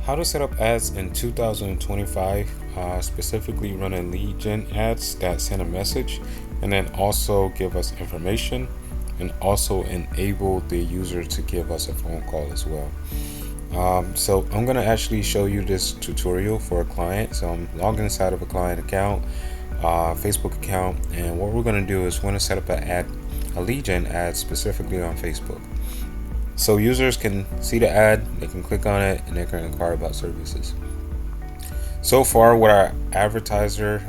How to set up ads in 2025, specifically running lead gen ads that send a message and then also give us information and also enable the user to give us a phone call as well. So I'm going to actually show you this tutorial for a client. So I'm logged inside of a client account, Facebook account, and what we're going to do is we're going to set up a lead gen ad specifically on Facebook. So users can see the ad, they can click on it, and they can inquire about services. So far, what our advertiser,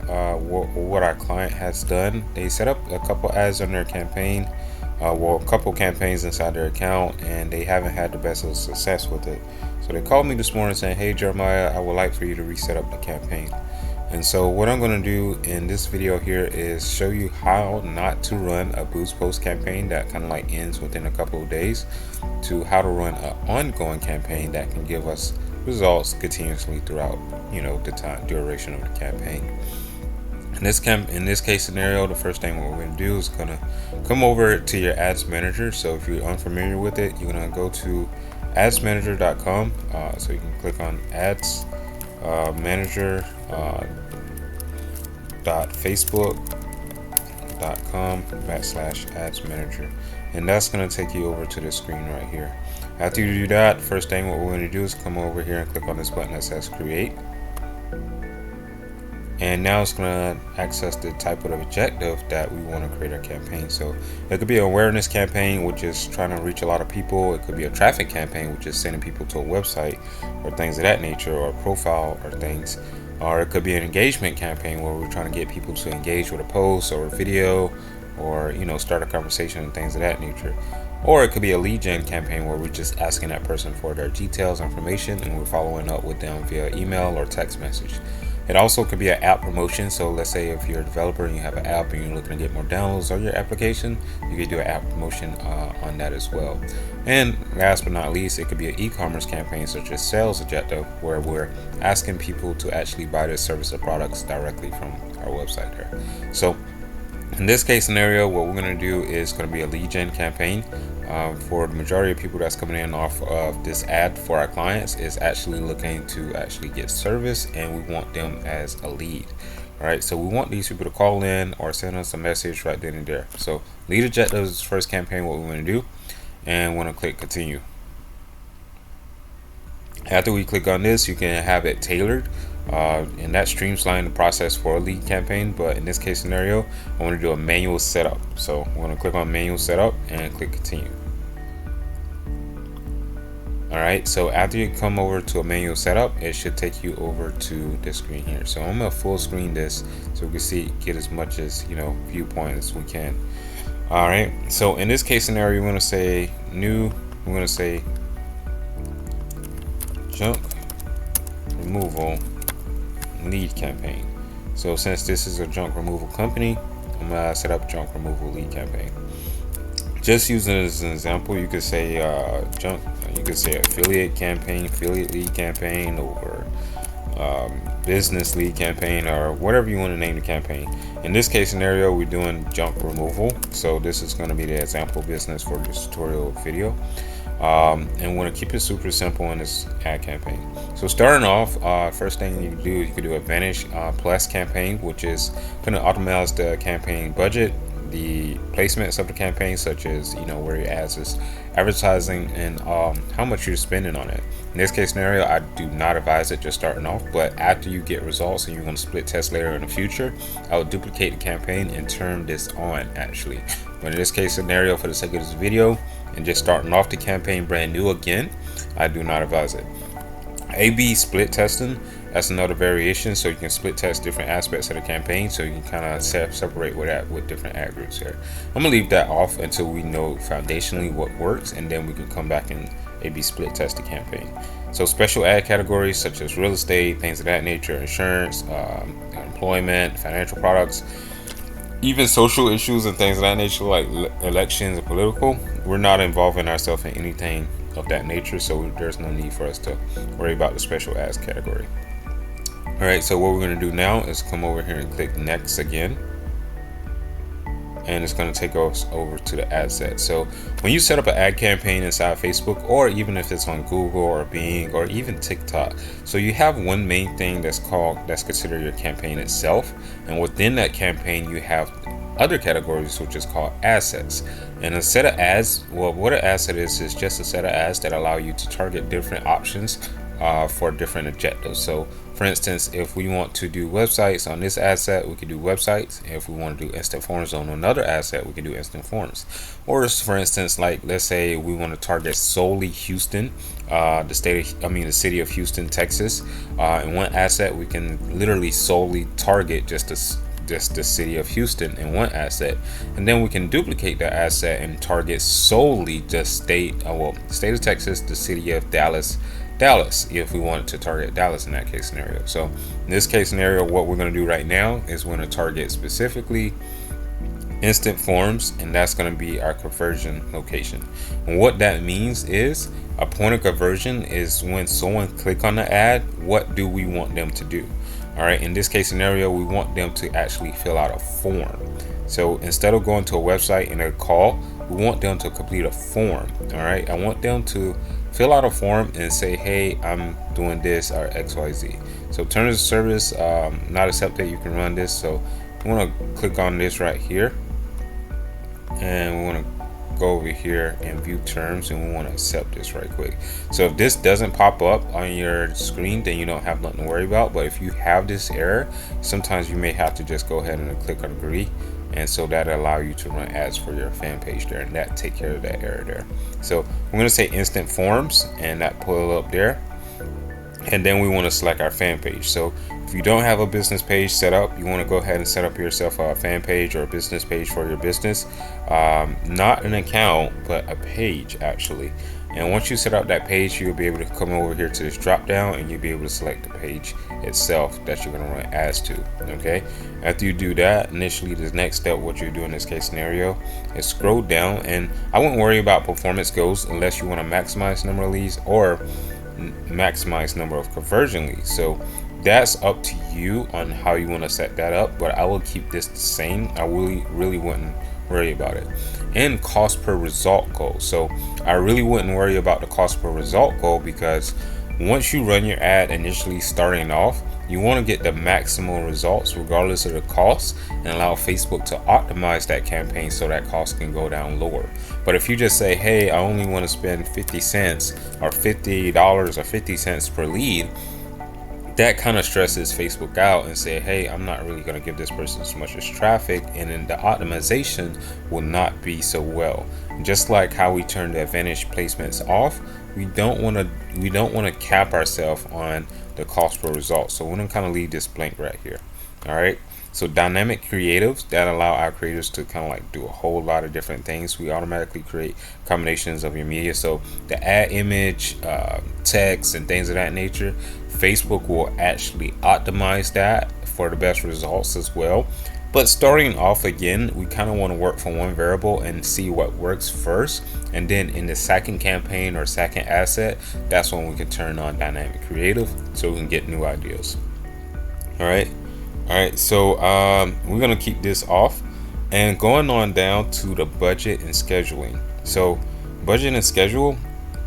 what our client has done, they set up a couple ads on their campaign, a couple campaigns inside their account, and they haven't had the best of success with it. So they called me this morning saying, "Hey Jeremiah, I would like for you to reset up the campaign." And so what I'm going to do in this video here is show you how not to run a boost post campaign that kind of like ends within a couple of days to how to run an ongoing campaign that can give us results continuously throughout the time duration of the campaign. In this case scenario, the first thing what we're going to do is going to come over to your ads manager. So if you're unfamiliar with it, you're going to go to adsmanager.com. So you can click on ads manager facebook.com/ads manager, and that's going to take you over to the screen right here. After you do that, first thing what we're going to do is come over here and click on this button that says create, and now it's going to access the type of objective that we want to create a campaign. So it could be an awareness campaign, which is trying to reach a lot of people. It could be a traffic campaign, which is sending people to a website or things of that nature, or a profile or things. Or it could be an engagement campaign where we're trying to get people to engage with a post or a video, or start a conversation and things of that nature. Or it could be a lead gen campaign where we're just asking that person for their details, information, and we're following up with them via email or text message. It also could be an app promotion. So let's say if you're a developer and you have an app and you're looking to get more downloads on your application, you could do an app promotion on that as well. And last but not least, it could be an e-commerce campaign such as sales objective, where we're asking people to actually buy their service or products directly from our website there. So in this case scenario, what we're going to do is going to be a lead gen campaign. For the majority of people that's coming in off of this ad for our clients is actually looking to actually get service, and we want them as a lead. All right, so we want these people to call in or send us a message right then and there. So lead objective is first campaign what we want to do, and want to click continue. After we click on this, you can have it tailored, and that streamlines the process for a lead campaign. But in this case scenario, I want to do a manual setup. So I'm going to click on manual setup and click continue. All right, so after you come over to a manual setup, it should take you over to this screen here. So I'm going to full screen this so we can get as much as viewpoint as we can. All right, so in this case scenario, we're going to say new. We're going to say junk removal lead campaign. So since this is a junk removal company, I'm gonna set up junk removal lead campaign. Just using it as an example, you could say you could say affiliate campaign, affiliate lead campaign, or business lead campaign, or whatever you want to name the campaign. In this case scenario, we're doing junk removal, so this is going to be the example business for this tutorial video. And want to keep it super simple in this ad campaign. So starting off, first thing you do, you could do a Vanish Plus campaign, which is going to optimize the campaign budget, the placements of the campaign, such as where your ads is advertising, and how much you're spending on it. In this case scenario, I do not advise it just starting off, but after you get results and you're going to split test later in the future, I will duplicate the campaign and turn this on actually. But in this case scenario, for the sake of this video and just starting off the campaign brand new again, I do not advise it. A/B split testing, that's another variation, so you can split test different aspects of the campaign, so you can kind of separate with different ad groups here. I'm gonna leave that off until we know foundationally what works, and then we can come back and A/B split test the campaign. So special ad categories such as real estate, things of that nature, insurance, employment, financial products, even social issues and things of that nature, like elections and political, we're not involving ourselves in anything of that nature, so there's no need for us to worry about the special ads category. All right, so what we're going to do now is come over here and click next again. and it's going to take us over to the ad set. So when you set up an ad campaign inside Facebook, or even if it's on Google or Bing or even TikTok, so you have one main thing that's considered your campaign itself, and within that campaign you have other categories which is called assets. And a set of ads, well, what an asset is just a set of ads that allow you to target different options for different objectives. So for instance, if we want to do websites on this asset, we can do websites. If we want to do instant forms on another asset, we can do instant forms. Or for instance, like let's say we want to target solely Houston, the city of Houston, Texas. In one asset, we can literally solely target just the city of Houston in one asset, and then we can duplicate that asset and target solely the state of Texas, the city of Dallas, if we wanted to target Dallas in that case scenario. So in this case scenario, what we're going to do right now is we're going to target specifically instant forms, and that's going to be our conversion location. And what that means is a point of conversion is when someone click on the ad, what do we want them to do? All right, in this case scenario, we want them to actually fill out a form. So instead of going to a website and a call, we want them to complete a form. All right, I want them to fill out a form and say, hey, I'm doing this or XYZ. So terms of service, not accepted, you can run this. So we want to click on this right here, and we want to go over here and view terms, and we want to accept this right quick. So if this doesn't pop up on your screen, then you don't have nothing to worry about. But if you have this error, sometimes you may have to just go ahead and click on agree, and so that allow you to run ads for your fan page there, and that take care of that error there. So I'm going to say instant forms, and that pull up there, and then we want to select our fan page. So if you don't have a business page set up, you want to go ahead and set up yourself a fan page or a business page for your business. Not an account, but a page actually. And once you set up that page, you'll be able to come over here to this drop down, and you'll be able to select the page itself that you're going to run ads to. Okay, after you do that, initially the next step, what you do in this case scenario is scroll down, and I wouldn't worry about performance goals unless you want to maximize number of leads or maximize number of conversion leads. So that's up to you on how you want to set that up, but I will keep this the same. I really wouldn't worry about it. And cost per result goal. So I really wouldn't worry about the cost per result goal, because once you run your ad initially starting off, you want to get the maximum results regardless of the cost, and allow Facebook to optimize that campaign so that cost can go down lower. But if you just say, hey, I only want to spend 50 cents or $50 or 50 cents per lead, that kind of stresses Facebook out and say, hey, I'm not really going to give this person as much as traffic, and then the optimization will not be so well. Just like how we turn the advantage placements off, we don't want to cap ourselves on the cost per result. So we're going to kind of leave this blank right here. All right. So dynamic creatives that allow our creators to kind of like do a whole lot of different things. We automatically create combinations of your media. So the ad image, text, and things of that nature, Facebook will actually optimize that for the best results as well. But starting off again, we kind of want to work from one variable and see what works first, and then in the second campaign or second asset, that's when we can turn on dynamic creative so we can get new ideas. All right, so we're gonna keep this off, and going on down to the budget and scheduling. So budget and schedule,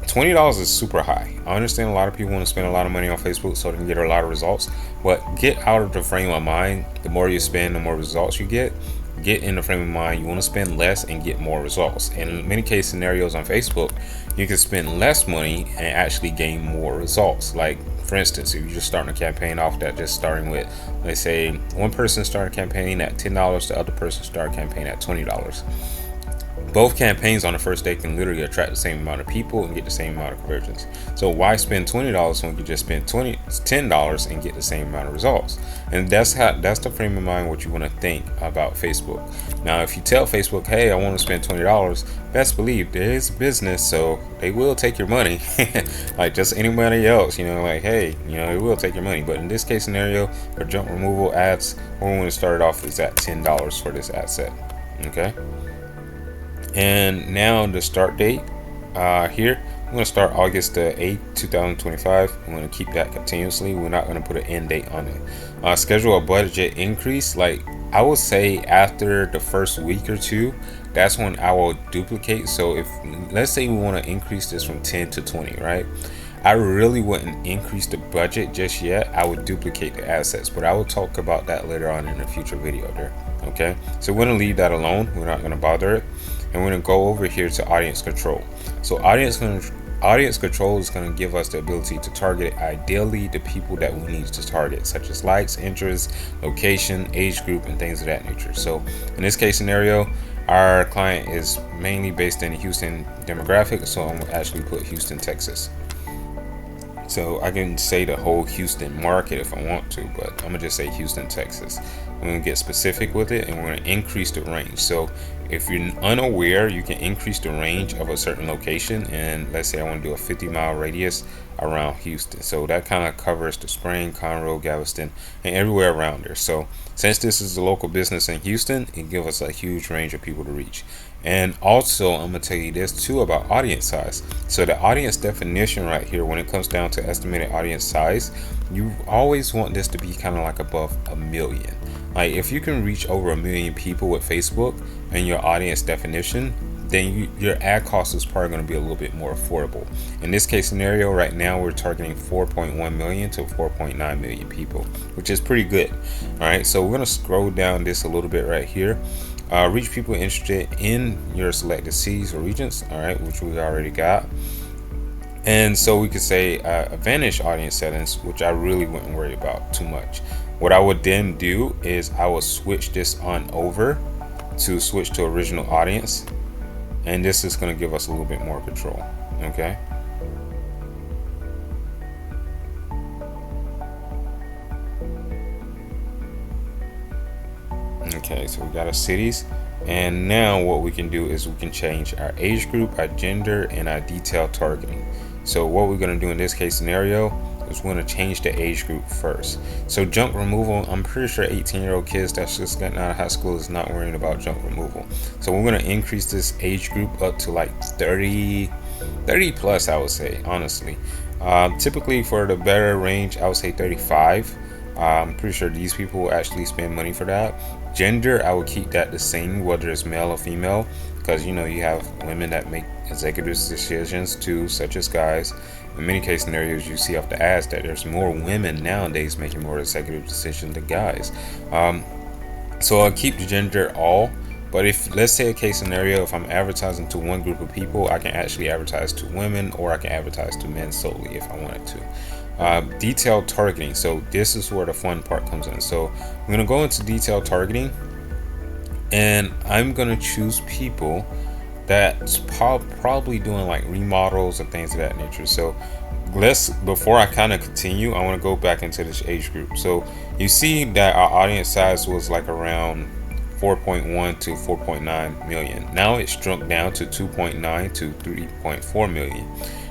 $20 is super high. I understand a lot of people want to spend a lot of money on Facebook so they can get a lot of results, but get out of the frame of mind. The more you spend, the more results you get. Get in the frame of mind you want to spend less and get more results. And in many case scenarios on Facebook, you can spend less money and actually gain more results. Like for instance, if you're just starting a campaign off that just starting with, let's say one person start a campaign at $10, the other person start a campaign at $20. Both campaigns on the first day can literally attract the same amount of people and get the same amount of conversions. So why spend $20 when you could just spend $10 and get the same amount of results? And that's the frame of mind what you want to think about Facebook. Now, if you tell Facebook, hey, I want to spend $20, best believe there is a business, so they will take your money, like just anybody else. Like, hey, they will take your money. But in this case scenario, for junk removal ads, what we want to start it off is at $10 for this ad set. Okay. And now the start date here, I'm going to start August 8th, 2025. I'm going to keep that continuously. We're not going to put an end date on it. Schedule a budget increase. Like I would say after the first week or two, that's when I will duplicate. So if, let's say we want to increase this from 10 to 20, right? I really wouldn't increase the budget just yet. I would duplicate the assets, but I will talk about that later on in a future video there. Okay, so we're gonna leave that alone. We're not gonna bother it, and we're gonna go over here to audience control. So audience control is going to give us the ability to target ideally the people that we need to target, such as likes, interests, location, age group, and things of that nature. So in this case scenario, our client is mainly based in Houston demographic, so I'm going to actually put Houston, Texas. So I can say the whole Houston market if I want to, but I'm gonna just say Houston, Texas. We're gonna get specific with it, and we're gonna increase the range. So if you're unaware, you can increase the range of a certain location, and let's say I want to do a 50-mile radius around Houston. So that kind of covers the Spring, Conroe, Galveston, and everywhere around there. So since this is a local business in Houston, it gives us a huge range of people to reach. And also, I'm gonna tell you this too about audience size. So the audience definition right here, when it comes down to estimated audience size, you always want this to be kind of like above a million. Like if you can reach over 1 million people with Facebook and your audience definition, then your ad cost is probably going to be a little bit more affordable. In this case scenario, right now we're targeting 4.1 million to 4.9 million people, which is pretty good. All right, so we're going to scroll down this a little bit right here. Reach people interested in your selected cities or regions, all right, which we already got. And so we could say advantage audience settings, which I really wouldn't worry about too much. What I would then do is I will switch this on over to switch to original audience, and this is going to give us a little bit more control. Okay, okay, so we got our cities, and now what we can do is we can change our age group, our gender, and our detailed targeting. So what we're going to do in this case scenario is we're going to change the age group first. So junk removal, I'm pretty sure 18-year-old kids that's just getting out of high school is not worrying about junk removal. So we're going to increase this age group up to like 30 plus, I would say, honestly. Typically for the better range, I would say 35. I'm pretty sure these people will actually spend money for that. Gender, I would keep that the same, whether it's male or female, because you have women that make executive decisions too, such as guys. In many case scenarios, you see off the ads that there's more women nowadays making more executive decisions than guys. So I'll keep the gender all. But if, let's say a case scenario, if I'm advertising to one group of people, I can actually advertise to women, or I can advertise to men solely if I wanted to. Detailed targeting. So this is where the fun part comes in. So I'm going to go into detailed targeting, and I'm going to choose people that's probably doing like remodels and things of that nature. So before I kind of continue, I want to go back into this age group. So you see that our audience size was like around 4.1 to 4.9 million. Now it's shrunk down to 2.9 to 3.4 million.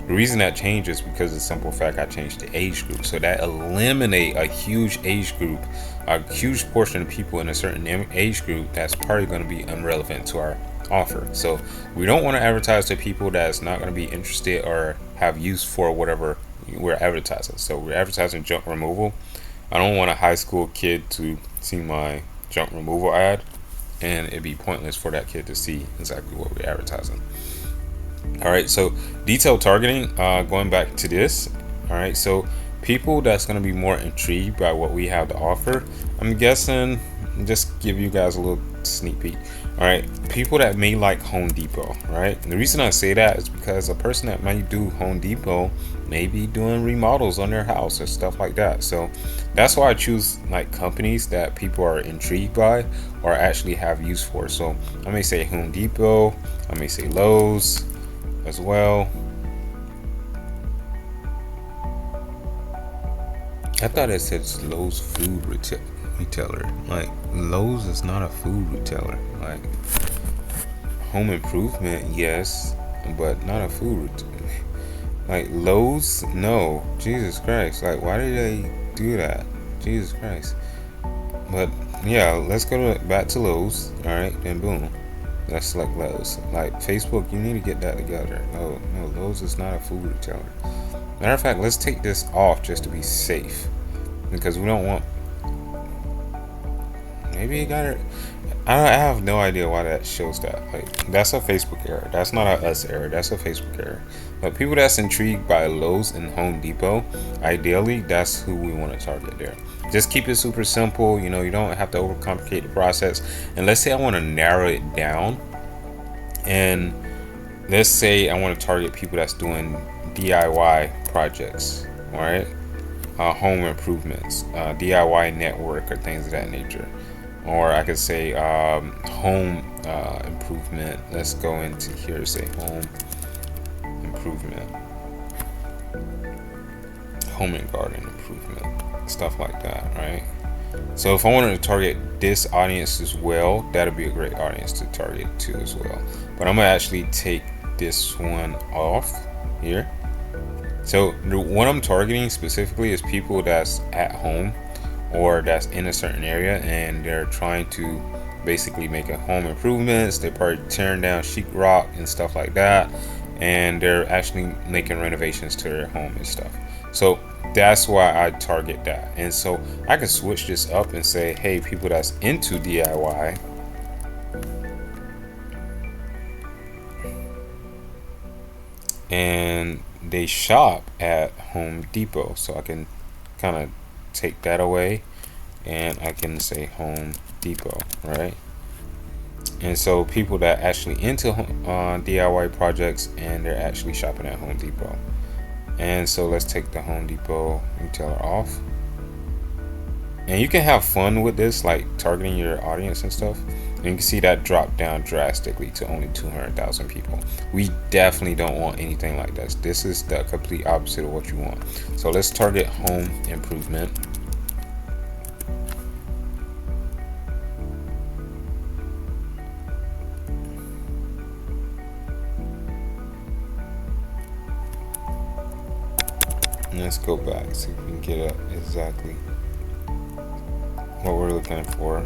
The reason that changes is because of the simple fact I changed the age group. So that eliminate a huge age group, a huge portion of people in a certain age group that's probably going to be irrelevant to our offer. So we don't want to advertise to people that's not going to be interested or have use for whatever we're advertising. So we're advertising junk removal. I don't want a high school kid to see my junk removal ad, and it'd be pointless for that kid to see exactly what we're advertising. All right, so detailed targeting, going back to this. All right, so people that's going to be more intrigued by what we have to offer, I'm guessing, just give you guys a little sneak peek. All right, people that may like Home Depot, right? And the reason I say that is because a person that might do Home Depot may be doing remodels on their house or stuff like that. So that's why I choose like companies that people are intrigued by or actually have use for. So I may say Home Depot, I may say Lowe's as well. I thought it said Lowe's food retailer. Like Lowe's is not a food retailer. Like home improvement, yes, but not a food retailer. Like Lowe's, no. Jesus Christ! Like why did they do that? Jesus Christ! But yeah, let's go back to Lowe's. All right, then boom. Let's select Lowe's. Like Facebook, you need to get that together. No, Lowe's is not a food retailer. Matter of fact, let's take this off just to be safe, because we don't want. Maybe it got it. I have no idea why that shows that. Like, that's a Facebook error. That's not a us error. That's a Facebook error. But people that's intrigued by Lowe's and Home Depot, ideally, that's who we want to target there. Just keep it super simple. You know, you don't have to overcomplicate the process. And let's say I want to narrow it down. And let's say I want to target people that's doing DIY projects, all right? Home improvements, DIY network, or things of that nature. Or I could say home improvement. Let's go into here, say home improvement, home and garden improvement, stuff like that, right? So if I wanted to target this audience as well, that'd be a great audience to target too as well. But I'm gonna actually take this one off here. So what I'm targeting specifically is people that's at home or that's in a certain area and they're trying to basically make a home improvements. They're probably tearing down sheetrock and stuff like that, and they're actually making renovations to their home and stuff. So that's why I target that. And so I can switch this up and say, hey, people that's into DIY, and they shop at Home Depot. So I can kind of take that away and I can say Home Depot, right? And so people that actually into DIY projects and they're actually shopping at Home Depot. And so let's take the Home Depot retailer off. And you can have fun with this, like targeting your audience and stuff. And you can see that drop down drastically to only 200,000 people. We definitely don't want anything like this. This is the complete opposite of what you want. So let's target home improvement. Let's go back, see if we can get at exactly what we're looking for.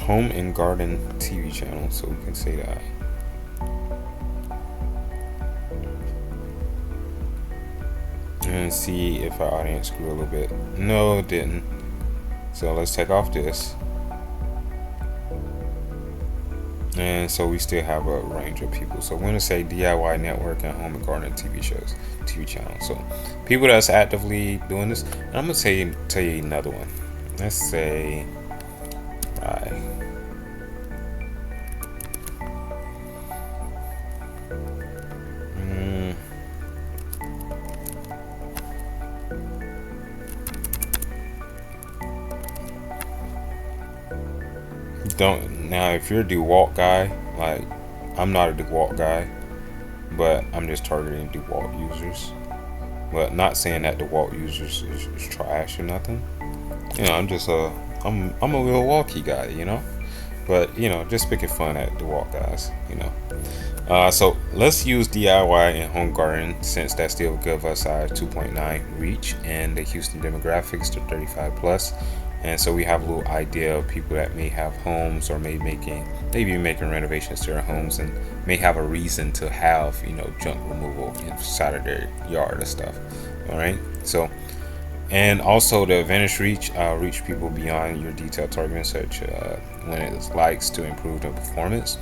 Home and garden TV channel, so we can say that. And see if our audience grew a little bit. No, it didn't. So let's take off this. And so we still have a range of people. So we're going to say DIY network and home and garden TV shows, TV channels. So people that's actively doing this. And I'm going to tell you another one. Let's say, don't now if you're a DeWalt guy, like I'm not a DeWalt guy, but I'm just targeting DeWalt users. But not saying that DeWalt users is trash or nothing. You know, I'm a Milwaukee guy, you know. But you know, just picking fun at DeWalt guys, you know. So let's use DIY and home garden since that still give us our 2.9 reach and the Houston demographics to 35 plus. And so we have a little idea of people that may have homes or maybe making renovations to their homes and may have a reason to have, you know, junk removal inside of their yard and stuff. All right. So, and also the advantage reach, reach people beyond your detailed targeting search when it likes to improve the performance.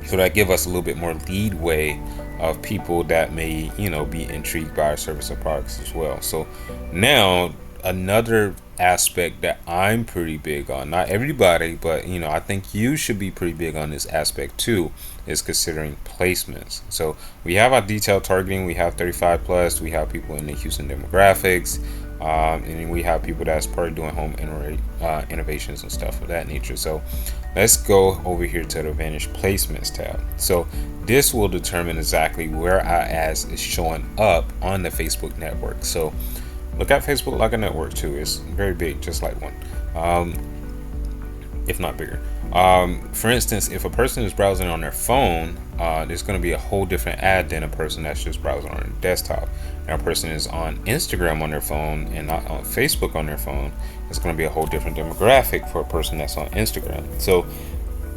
So that give us a little bit more leadway of people that may, you know, be intrigued by our service or products as well. So now another aspect that I'm pretty big on, not everybody, but you know, I think you should be pretty big on this aspect too, is considering placements. So we have our detailed targeting, we have 35 plus, we have people in the Houston demographics, and we have people that's probably doing home innovations and stuff of that nature. So let's go over here to the Advantage Placements tab. So this will determine exactly where our ads is showing up on the Facebook network. So look at Facebook like a network too. It's very big, just like one, if not bigger. For instance, if a person is browsing on their phone, there's going to be a whole different ad than a person that's just browsing on their desktop. And a person is on Instagram on their phone and not on Facebook on their phone, it's going to be a whole different demographic for a person that's on Instagram. So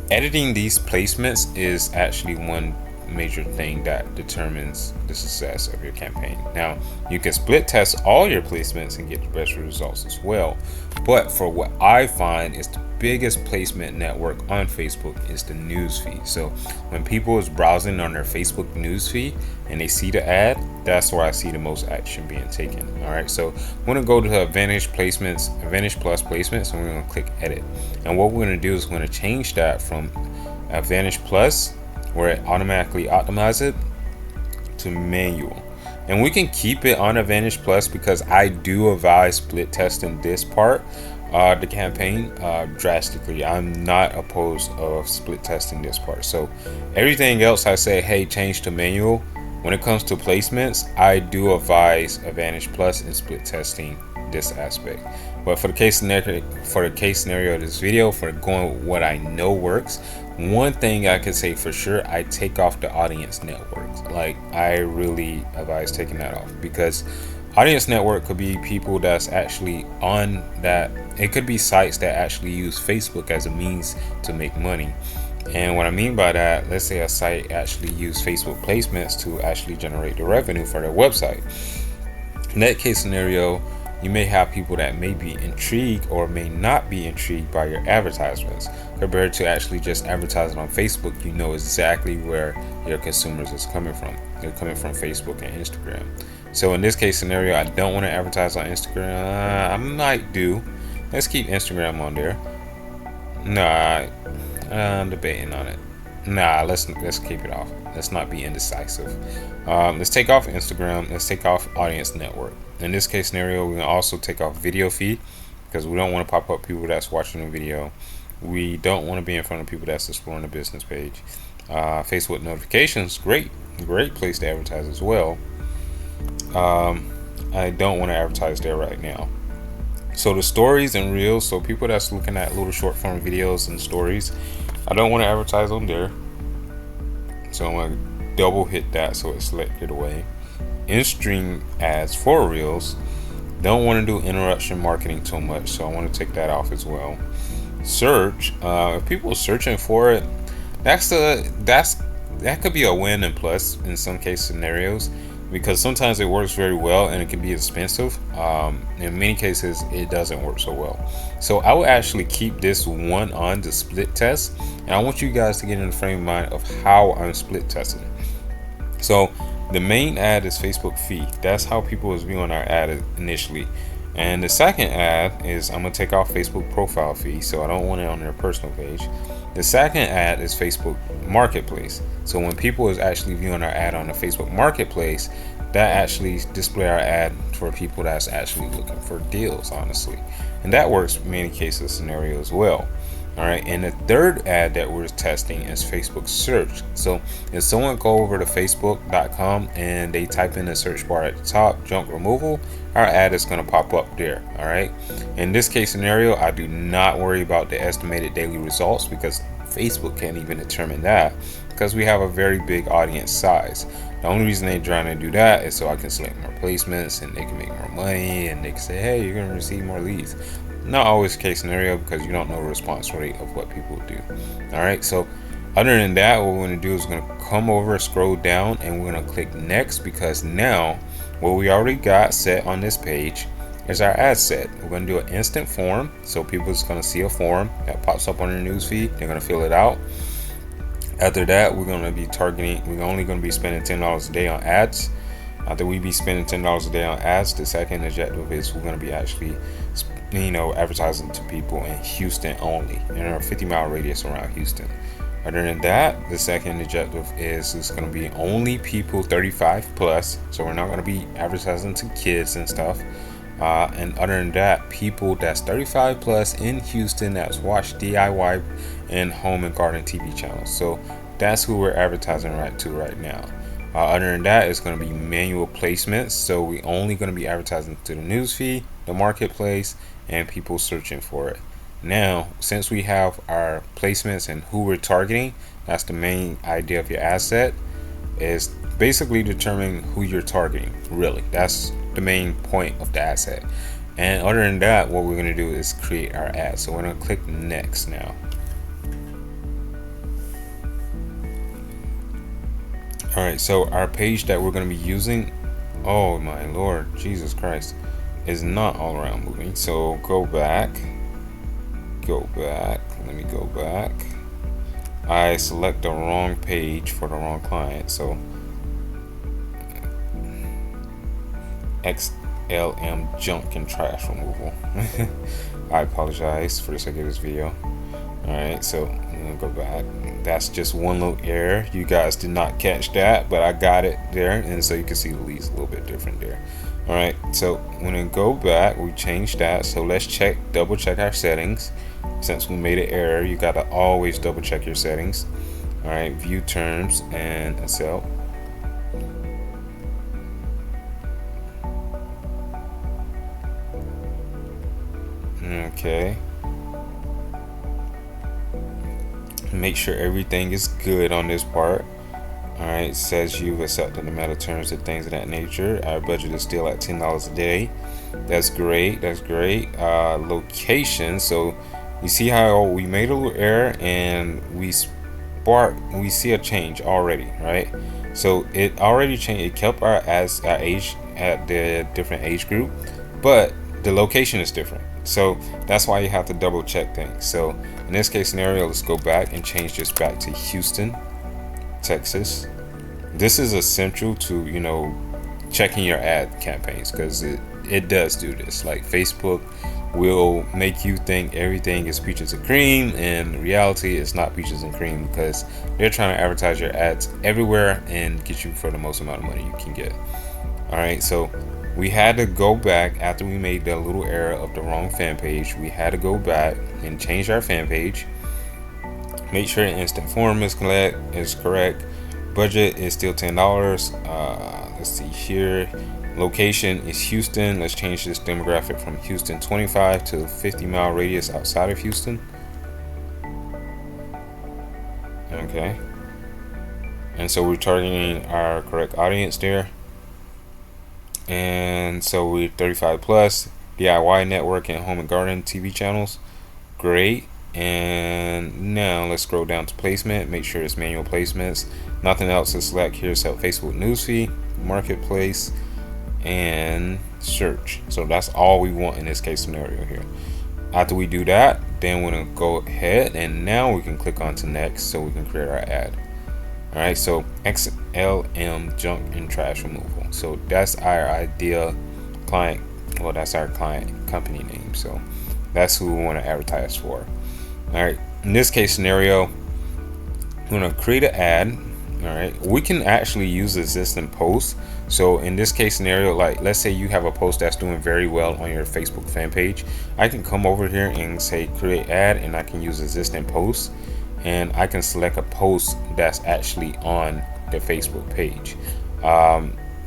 editing these placements is actually one major thing that determines the success of your campaign. Now, you can split test all your placements and get the best results as well. But for what I find is the biggest placement network on Facebook is the newsfeed. So when people is browsing on their Facebook newsfeed and they see the ad, that's where I see the most action being taken. All right, so we're gonna go to Advantage placements, Advantage Plus placements, and we're gonna click edit. And what we're gonna do is we're gonna change that from Advantage Plus, where it automatically optimizes it, to manual. And we can keep it on Advantage Plus because I do advise split testing this part, the campaign, drastically. I'm not opposed of split testing this part. So everything else I say, hey, change to manual. When it comes to placements, I do advise Advantage Plus and split testing this aspect. But for the case scenario of this video, for going with what I know works, one thing I could say for sure, I take off the audience networks. Like, I really advise taking that off, because audience network could be people that's actually on that. It could be sites that actually use Facebook as a means to make money. And what I mean by that, let's say a site actually use Facebook placements to actually generate the revenue for their website. In that case scenario, you may have people that may be intrigued or may not be intrigued by your advertisements, compared to actually just advertising on Facebook. You know exactly where your consumers is coming from. They're coming from Facebook and Instagram. So in this case scenario, I don't want to advertise on Instagram. I might do. Let's keep Instagram on there. Nah, I'm debating on it. Nah, let's keep it off. Let's not be indecisive. Let's take off Instagram. Let's take off audience network. In this case scenario, we can also take off video feed, because we don't want to pop up people that's watching the video. We don't want to be in front of people that's exploring the business page. Facebook notifications, great place to advertise as well. I don't want to advertise there right now. So the stories and reels, so people that's looking at little short form videos and stories, I don't want to advertise on there. So I'm going to double hit that so it's selected away. In-stream ads for reels, don't want to do interruption marketing too much, so I want to take that off as well. Search, if people are searching for it, that could be a win and plus in some case scenarios, because sometimes it works very well and it can be expensive. In many cases it doesn't work so well. So I will actually keep this one on the split test, and I want you guys to get in the frame of mind of how I'm split testing. So the main ad is Facebook feed. That's how people is viewing our ad initially. And the second ad is, I'm gonna take off Facebook profile feed, so I don't want it on their personal page. The second ad is Facebook Marketplace. So when people is actually viewing our ad on the Facebook Marketplace, that actually display our ad for people that's actually looking for deals, honestly. And that works in many cases scenario as well. All right, and the third ad that we're testing is Facebook search. So if someone go over to facebook.com and they type in the search bar at the top, junk removal, our ad is going to pop up there. All right, in this case scenario, I do not worry about the estimated daily results, because Facebook can't even determine that, because we have a very big audience size. The only reason they're trying to do that is so I can select more placements and they can make more money, and they can say, hey, you're going to receive more leads. Not always case scenario, because you don't know the response rate of what people do. All right, so other than that, what we're going to do is we're going to come over, scroll down, and we're going to click next, because now what we already got set on this page is our ad set. We're going to do an instant form, so people is going to see a form that pops up on their newsfeed. They're going to fill it out. After that, we're going to be targeting, we're only going to be spending $10 a day on ads. After we be spending $10 a day on ads, the second objective is we're going to be actually advertising to people in Houston only, in a 50-mile radius around Houston. Other than that, the second objective is it's going to be only people 35 plus, so we're not going to be advertising to kids and stuff. And other than that, people that's 35 plus in Houston that's watch DIY and home and garden TV channels. So that's who we're advertising right now. Other than that, it's going to be manual placements, so we only going to be advertising to the newsfeed, the marketplace, and people searching for it. Now, since we have our placements and who we're targeting, that's the main idea of your asset, is basically determining who you're targeting. Really, that's the main point of the asset. And other than that, what we're going to do is create our ad. So we're going to click next now. All right, so our page that we're going to be using, oh my Lord, Jesus Christ, is not all around moving. So go back, let me go back. I select the wrong page for the wrong client. So XLM junk and trash removal. I apologize for the sake of this video. Alright, so I'm gonna go back. That's just one little error. You guys did not catch that, but I got it there, and so you can see the leads a little bit different there. Alright, so when we go back, we changed that. So let's double check our settings. Since we made an error, you gotta always double check your settings. Alright, view terms and accept. Okay. Make sure everything is good on this part. Alright, it says you've accepted the meta terms and things of that nature. Our budget is still at $10 a day. That's great. That's great. Location. So you see how we made a little error and we see a change already, right? So it already changed. It kept our age at the different age group, but the location is different. So that's why you have to double check things. So in this case scenario, let's go back and change this back to Houston, Texas. This is essential to, you know, checking your ad campaigns, because it does do this. Like Facebook will make you think everything is peaches and cream, and in reality it's not peaches and cream, because they're trying to advertise your ads everywhere and get you for the most amount of money you can get. All right, so we had to go back after we made that little error of the wrong fan page. We had to go back and change our fan page. Make sure the instant form is correct. Budget is still $10. Let's see here. Location is Houston. Let's change this demographic from Houston 25 to 50-mile radius outside of Houston. Okay. And so we're targeting our correct audience there. And so we're 35 plus, DIY network and home and garden TV channels. Great. And now let's scroll down to placement. Make sure it's manual placements. Nothing else to select here except Facebook newsfeed, marketplace, and search. So that's all we want in this case scenario here. After we do that, then we're gonna go ahead and now we can click on to next so we can create our ad. All right, so XLM junk and trash removal. So that's our ideal client. Well, that's our client company name. So that's who we want to advertise for. All right, in this case scenario, we're gonna create an ad. All right, we can actually use existing posts. So in this case scenario, like let's say you have a post that's doing very well on your Facebook fan page, I can come over here and say create ad, and I can use existing posts, and I can select a post that's actually on the Facebook page.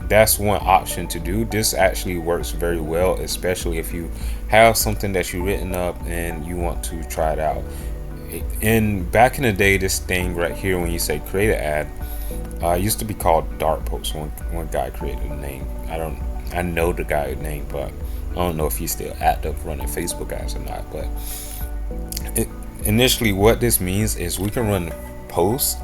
That's one option to do. This actually works very well, especially if you have something that you've written up and you want to try it out. Back in the day, this thing right here, when you say create an ad, used to be called Dart Post. One guy created the name. I know the guy's name, but I don't know if he's still active running Facebook ads or not. But initially, what this means is we can run posts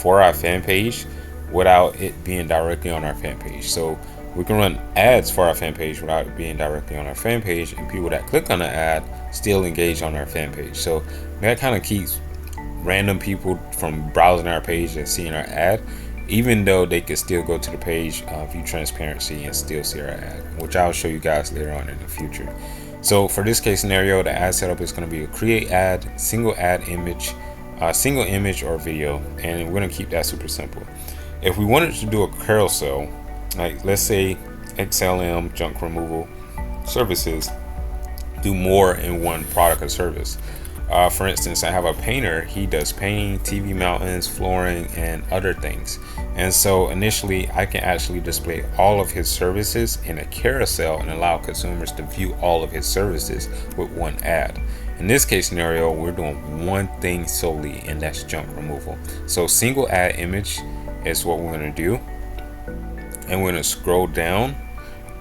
for our fan page without it being directly on our fan page. So we can run ads for our fan page without it being directly on our fan page, and people that click on the ad still engage on our fan page. So that kind of keeps random people from browsing our page and seeing our ad, even though they could still go to the page, view transparency, and still see our ad, which I'll show you guys later on in the future. So for this case scenario, the ad setup is going to be a create ad, single image or video, and we're going to keep that super simple. If we wanted to do a carousel, like let's say XLM junk removal services do more in one product or service. For instance, I have a painter. He does painting, TV mountains, flooring, and other things. And so initially, I can actually display all of his services in a carousel and allow consumers to view all of his services with one ad. In this case scenario, we're doing one thing solely, and that's junk removal. So single ad image is what we're going to do, and we're going to scroll down,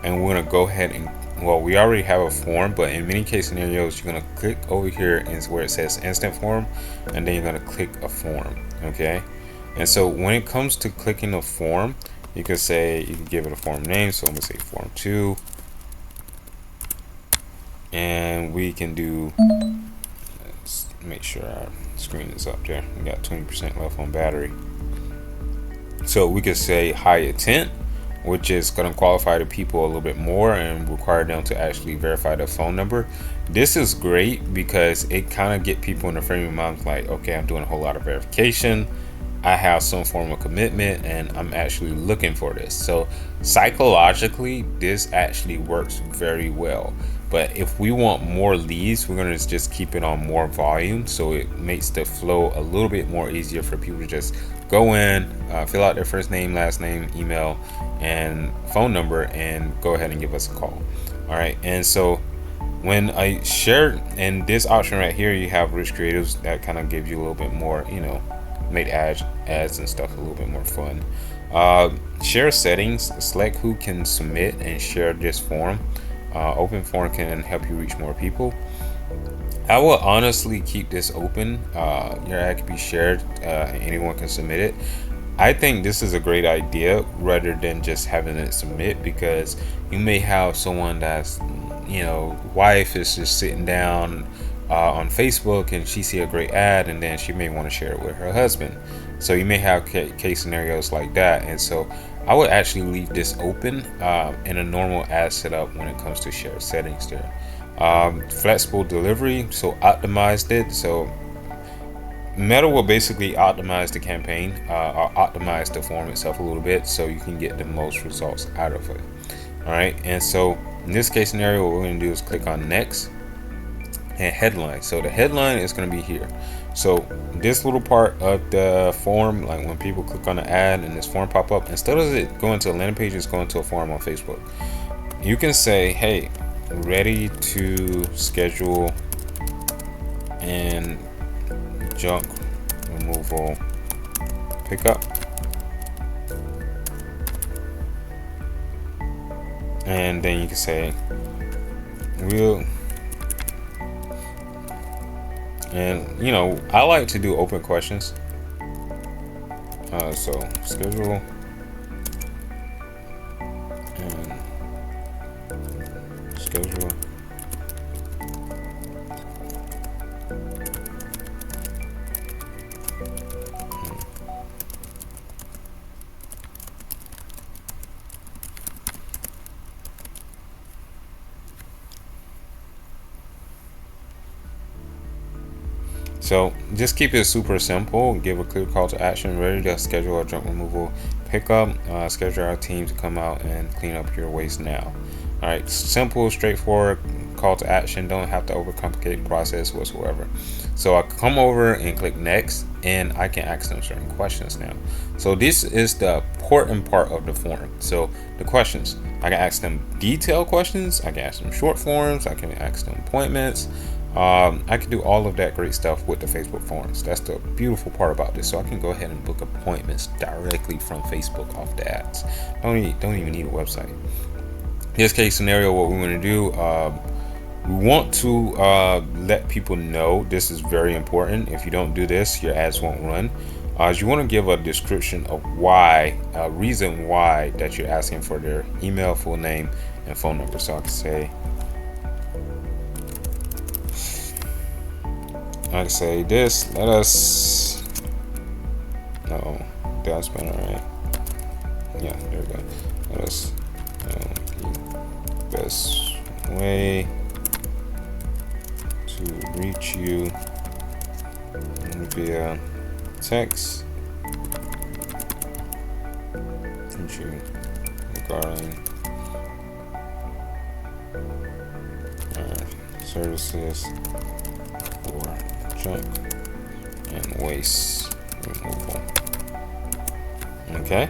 and we're going to go ahead and, well, we already have a form, but in many case scenarios, you're going to click over here and where it says instant form, and then you're going to click a form. Okay, And so when it comes to clicking a form, you can give it a form name. So I'm gonna say form 2, and we can do, let's make sure our screen is up there. We got 20% left on battery. So we could say high intent, which is going to qualify the people a little bit more and require them to actually verify their phone number. This is great because it kind of get people in the frame of mind like, okay, I'm doing a whole lot of verification, I have some form of commitment, and I'm actually looking for this. So psychologically, this actually works very well. But if we want more leads, we're going to just keep it on more volume, so it makes the flow a little bit more easier for people to just go in, fill out their first name, last name, email, and phone number, and go ahead and give us a call. All right. And so when I share in this option right here, you have rich creatives that kind of give you a little bit more, make ads and stuff a little bit more fun. Share settings, select who can submit and share this form. Open form can help you reach more people. I will honestly keep this open. Your ad can be shared, anyone can submit it. I think this is a great idea rather than just having it submit, because you may have someone that's, wife is just sitting down on Facebook and she see a great ad and then she may want to share it with her husband. So you may have case scenarios like that. And so I would actually leave this open in a normal ad setup when it comes to share settings there. Flexible delivery, so optimized it. So Meta will basically optimize the campaign or optimize the form itself a little bit so you can get the most results out of it. All right. And so in this case scenario, what we're going to do is click on next and headline. So the headline is going to be here. So this little part of the form, like when people click on the ad and this form pop up, instead of it going to a landing page, it's going to a form on Facebook. You can say, hey, ready to schedule and junk removal pickup, and then you can say real. And I like to do open questions, so schedule and schedule So just keep it super simple. Give a clear call to action. Ready to schedule a junk removal pickup. Schedule our team to come out and clean up your waste now. All right, simple, straightforward call to action. Don't have to overcomplicate the process whatsoever. So I come over and click next, and I can ask them certain questions now. So this is the important part of the form. So the questions, I can ask them detailed questions. I can ask them short forms. I can ask them appointments. I can do all of that great stuff with the Facebook forms. That's the beautiful part about this. So I can go ahead and book appointments directly from Facebook off the ads. Don't even need a website. In this case scenario, what we want to do, we want to let people know this is very important. If you don't do this, your ads won't run. You want to give a description of why, a reason why that you're asking for their email, full name, and phone number. So I can say, this, let us, no, that's better, right? Yeah, there we go. Let us the best way to reach you via text regarding services for junk and waste removal. Okay,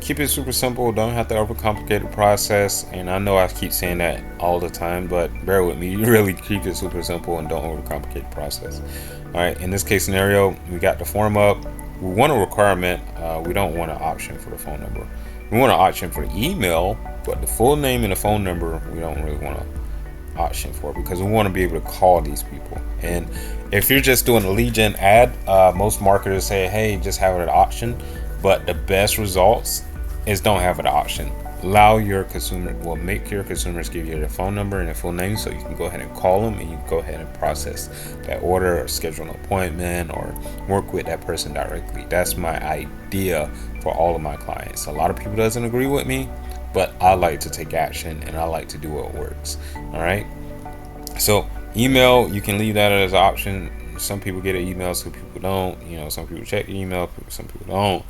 keep it super simple. Don't have to overcomplicate the process. And I know I keep saying that all the time, but bear with me. You really keep it super simple and don't overcomplicate the process. All right, in this case scenario, we got the form up. We want a requirement. We don't want an option for the phone number. We want an option for the email, but the full name and the phone number we don't really want to option for, because we want to be able to call these people. And if you're just doing a lead gen ad, most marketers say, hey, just have it an option. But the best results is don't have an option. Allow your consumer, well, make your consumers give you their phone number and their full name, so you can go ahead and call them, and you can go ahead and process that order or schedule an appointment or work with that person directly. That's my idea for all of my clients. A lot of people doesn't agree with me, but I like to take action and I like to do what works. All right. So email, you can leave that as an option. Some people get an email, some people don't. You know, some people check the email, some people don't.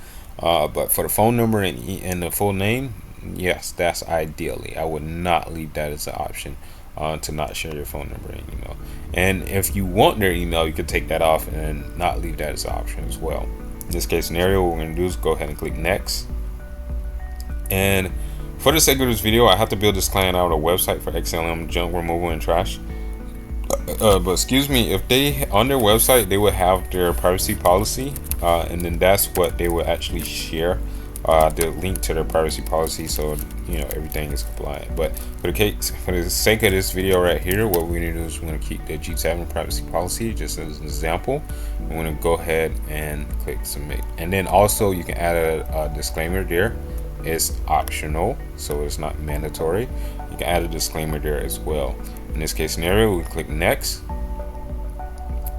But for the phone number and the full name, yes, that's ideally. I would not leave that as an option, to not share your phone number and email. And if you want their email, you could take that off and not leave that as an option as well. In this case scenario, what we're going to do is go ahead and click next. And for the sake of this video, I have to build this client out a website for XLM junk removal and trash. But excuse me, if they on their website, they would have their privacy policy, and then that's what they would actually share, the link to their privacy policy, so you know everything is compliant. But for the sake of this video right here, what we're gonna do is we're gonna keep the G7 privacy policy just as an example. I'm gonna go ahead and click submit, and then also you can add a disclaimer there. It's optional, so it's not mandatory. You can add a disclaimer there as well. In this case scenario, we click next,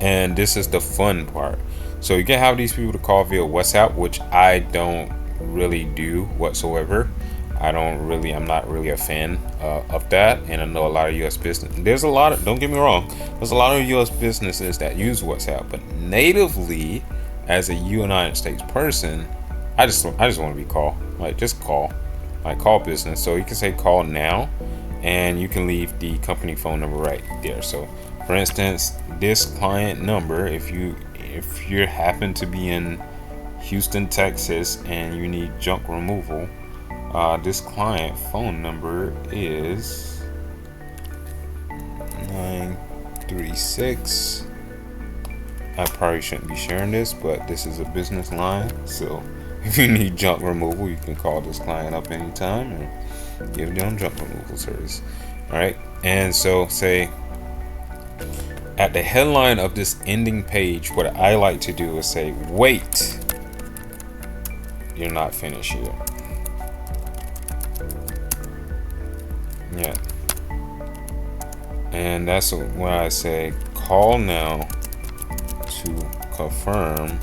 and this is the fun part. So you can have these people to call via WhatsApp, which I don't really do whatsoever. I'm not really a fan of that. And I know a lot of US business, don't get me wrong, there's a lot of US businesses that use WhatsApp, but natively as a United States person, I just want to be called, just call, call business. So you can say call now, and you can leave the company phone number right there. So for instance, this client number, if you happen to be in Houston, Texas, and you need junk removal, this client phone number is 936. I probably shouldn't be sharing this, but this is a business line, so if you need junk removal, you can call this client up anytime and give them junk removal service. All right, and so say at the headline of this ending page, what I like to do is say, wait, you're not finished yet. Yeah. And that's when I say call now to confirm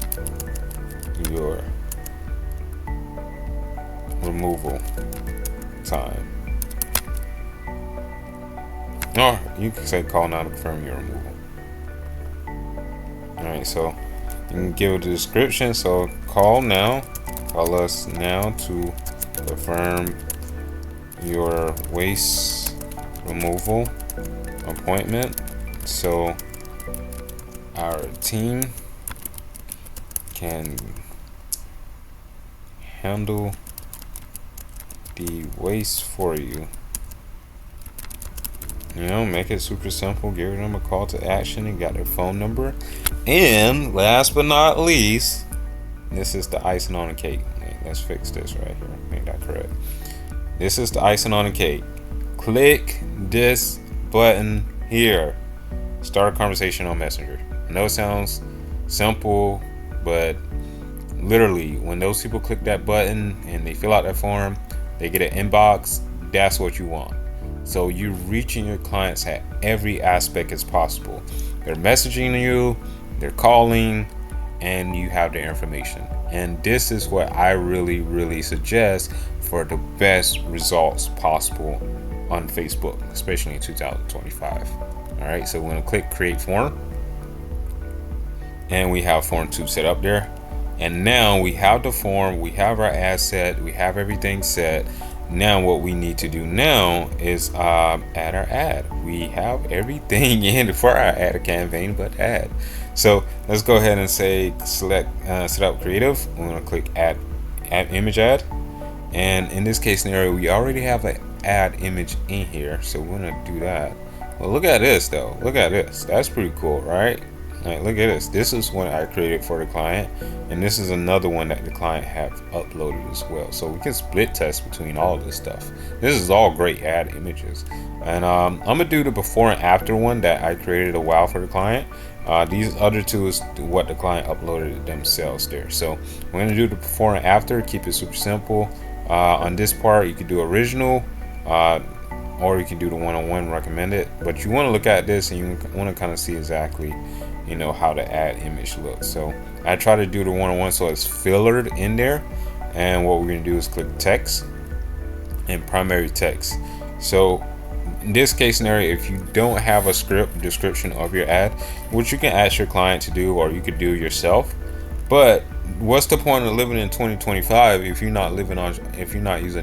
your removal time. Or you can say call now to confirm your removal. Alright, so you can give it a description. So call us now to confirm your waste removal appointment, so our team can handle the waste for you. You know, make it super simple. Give them a call to action and got their phone number. And last but not least, this is the icing on the cake. Let's fix this right here. Make that correct. This is the icing on the cake. Click this button here. Start a conversation on Messenger. I know it sounds simple, but literally, when those people click that button and they fill out that form, they get an inbox. That's what you want. So you're reaching your clients at every aspect as possible. They're messaging you, they're calling, and you have their information. And this is what I really, really suggest for the best results possible on Facebook, especially in 2025. All right, so we're gonna click create form, and we have form 2 set up there. And now we have the form, we have our ad set, we have everything set. Now what we need to do now is add our ad. We have everything in for our ad campaign but add. So let's go ahead and say select set up creative. We're going to click add image ad, and in this case scenario we already have an ad image in here, so we're going to do that. Well, look at this though. Look at this. That's pretty cool, right? Like, look at this. This is one I created for the client, and this is another one that the client have uploaded as well. So we can split test between all of this stuff. This is all great ad images, and I'm gonna do the before and after one that I created a while for the client. These other two is what the client uploaded themselves there. So we're gonna do the before and after. Keep it super simple. On this part, you could do original. Or you can do the one-on-one recommended, but you want to look at this and you want to kind of see exactly, how the ad image looks. So I try to do the one-on-one so it's fillered in there, and what we're going to do is click text and primary text. So in this case scenario, if you don't have a script description of your ad, which you can ask your client to do or you could do yourself, but what's the point of living in 2025 if you're not using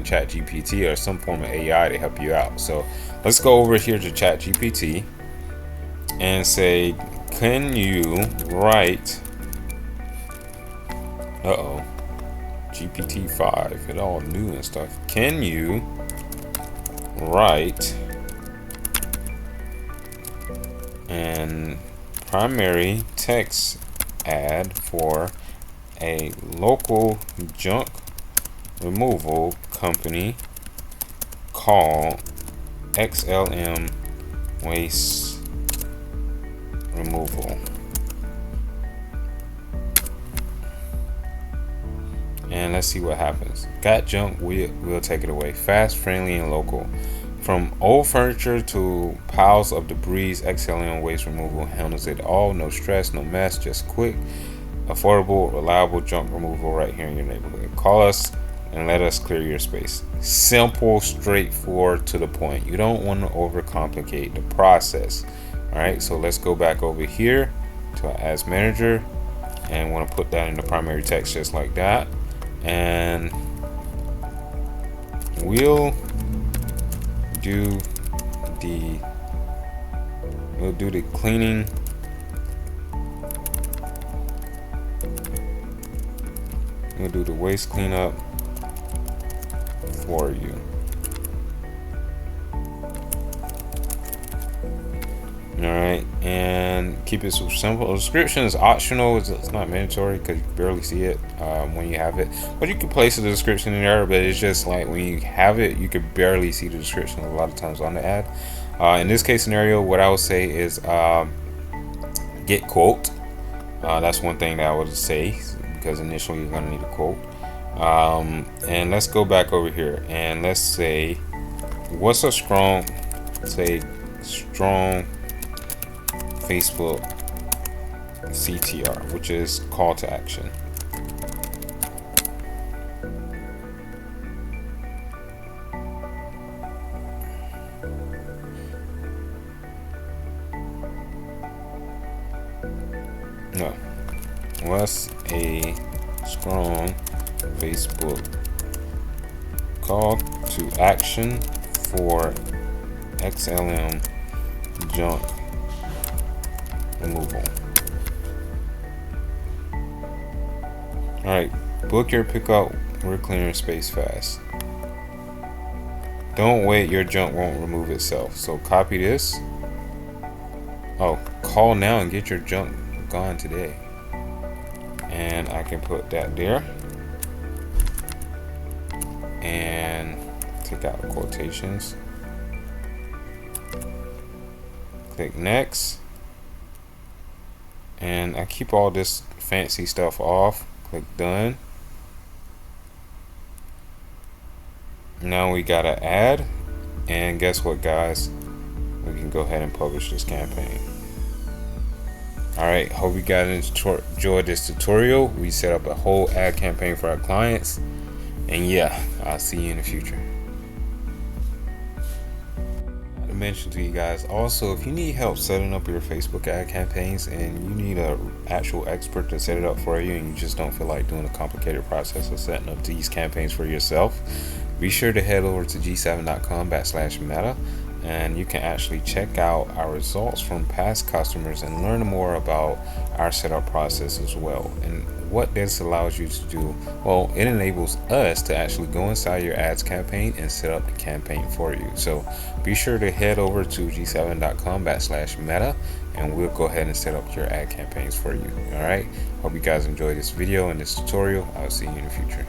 ChatGPT or some form of AI to help you out? So let's go over here to ChatGPT and say, can you write GPT-5, it all new and stuff. Can you write an primary text ad for a local junk removal company called XLM Waste Removal? And let's see what happens. Got junk, we'll take it away. Fast, friendly, and local. From old furniture to piles of debris, XLM Waste Removal handles it all. No stress, no mess, just quick, affordable, reliable junk removal right here in your neighborhood. Call us and let us clear your space. Simple, straightforward, to the point. You don't want to overcomplicate the process. All right, so let's go back over here to our ads manager and want to put that in the primary text just like that. And we'll do the cleaning. We'll do the waste cleanup for you. All right, and keep it super simple. The description is optional. It's not mandatory because you can barely see it when you have it. But you can place the description in there, but it's just like when you have it, you can barely see the description a lot of times on the ad. In this case scenario, what I would say is get quote. That's one thing that I would say, because initially you're going to need a quote. And let's go back over here and let's say, what's a strong Facebook CTR, which is call to action. No, what's a strong Facebook call to action for XLM junk removal? All right, book your pickup. We're clearing space fast. Don't wait, your junk won't remove itself. So copy this. Oh, call now and get your junk gone today. And I can put that there and take out the quotations. Click next, and I keep all this fancy stuff off. Click done. Now we got an ad, and guess what, guys? We can go ahead and publish this campaign. Alright, hope you guys enjoyed this tutorial. We set up a whole ad campaign for our clients, and yeah, I'll see you in the future. To mention to you guys also, if you need help setting up your Facebook ad campaigns and you need an actual expert to set it up for you, and you just don't feel like doing a complicated process of setting up these campaigns for yourself, be sure to head over to g7.com/meta, and you can actually check out our results from past customers and learn more about our setup process as well. And what this allows you to do, well, it enables us to actually go inside your ads campaign and set up the campaign for you. So be sure to head over to g7.com/meta and we'll go ahead and set up your ad campaigns for you. All right, hope you guys enjoyed this video and this tutorial. I'll see you in the future.